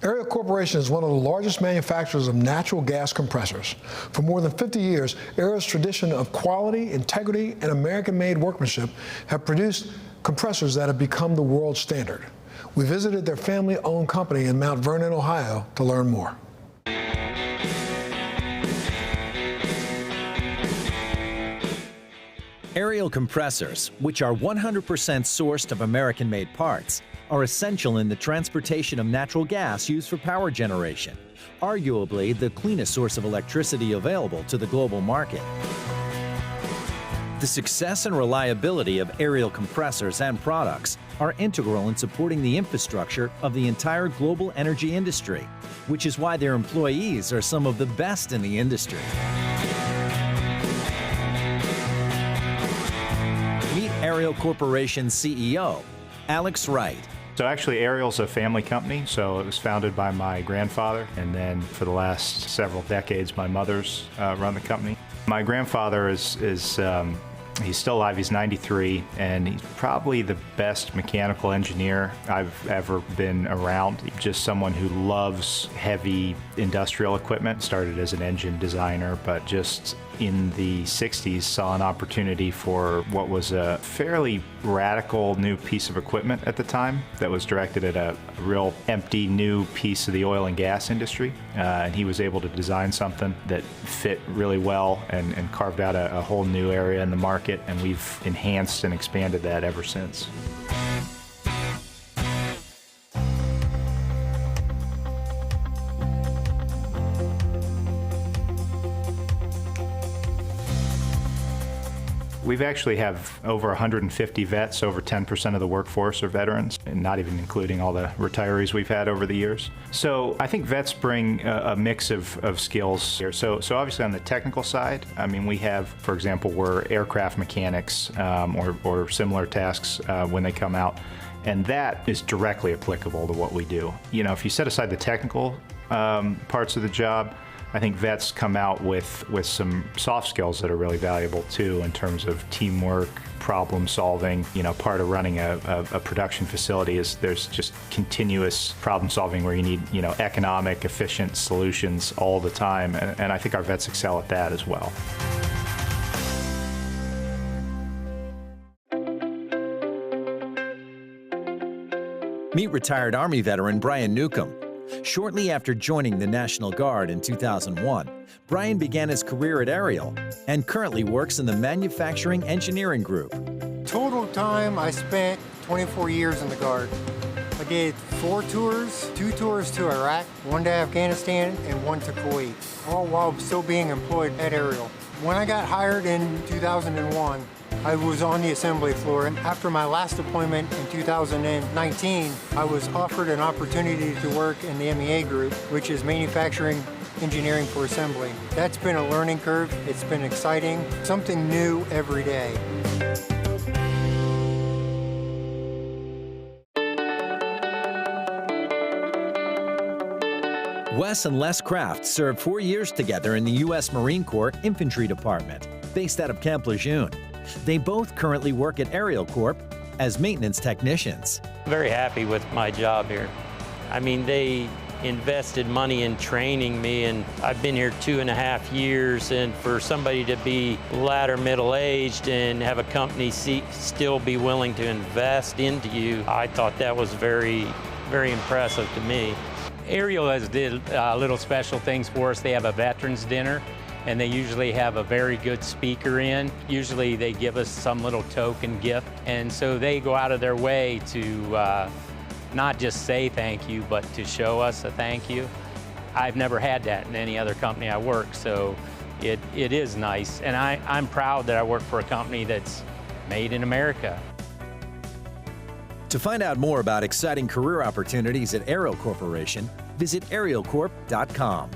Ariel Corporation is one of the largest manufacturers of natural gas compressors. For more than 50 years, Ariel's tradition of quality, integrity, and American-made workmanship have produced compressors that have become the world standard. We visited their family-owned company in Mount Vernon, Ohio, to learn more. Ariel compressors, which are 100% sourced of American-made parts, are essential in the transportation of natural gas used for power generation, arguably the cleanest source of electricity available to the global market. The success and reliability of Ariel compressors and products are integral in supporting the infrastructure of the entire global energy industry, which is why their employees are some of the best in the industry. Meet Ariel Corporation's CEO, Alex Wright. So actually, Ariel's a family company, so it was founded by my grandfather, and then for the last several decades, my mother's run the company. My grandfather he's still alive, he's 93, and he's probably the best mechanical engineer I've ever been around. Just someone who loves heavy industrial equipment, started as an engine designer, but just in the 60s saw an opportunity for what was a fairly radical new piece of equipment at the time that was directed at a real empty new piece of the oil and gas industry. And he was able to design something that fit really well and carved out a whole new area in the market, and we've enhanced and expanded that ever since. We've actually have over 150 vets, over 10% of the workforce are veterans, and not even including all the retirees we've had over the years. So I think vets bring a mix of skills here. So obviously on the technical side, I mean, we have, for example, we're aircraft mechanics or similar tasks when they come out, and that is directly applicable to what we do. You know, if you set aside the technical parts of the job, I think vets come out with some soft skills that are really valuable too, in terms of teamwork, problem solving. You know, part of running a production facility is there's just continuous problem solving where you need, you know, economic, efficient solutions all the time, and I think our vets excel at that as well. Meet retired Army veteran Brian Newcomb. Shortly after joining the National Guard in 2001, Brian began his career at Ariel and currently works in the Manufacturing Engineering Group. Total time I spent 24 years in the Guard. I did 4 tours, 2 tours to Iraq, 1 to Afghanistan, and 1 to Kuwait, all while still being employed at Ariel. When I got hired in 2001, I was on the assembly floor, and after my last deployment in 2019, I was offered an opportunity to work in the MEA group, which is Manufacturing Engineering for Assembly. That's been a learning curve. It's been exciting, something new every day. Wes and Les Kraft served 4 years together in the U.S. Marine Corps Infantry Department, based out of Camp Lejeune. They both currently work at Ariel Corp as maintenance technicians. Very happy with my job here. I mean, they invested money in training me, and I've been here 2.5 years, and for somebody to be latter middle-aged and have a company still be willing to invest into you, I thought that was very, very impressive to me. Ariel has did little special things for us. They have a veterans dinner, and they usually have a very good speaker in. Usually they give us some little token gift, and so they go out of their way to not just say thank you, but to show us a thank you. I've never had that in any other company I work, so it is nice, and I'm proud that I work for a company that's made in America. To find out more about exciting career opportunities at Ariel Corporation, visit arielcorp.com.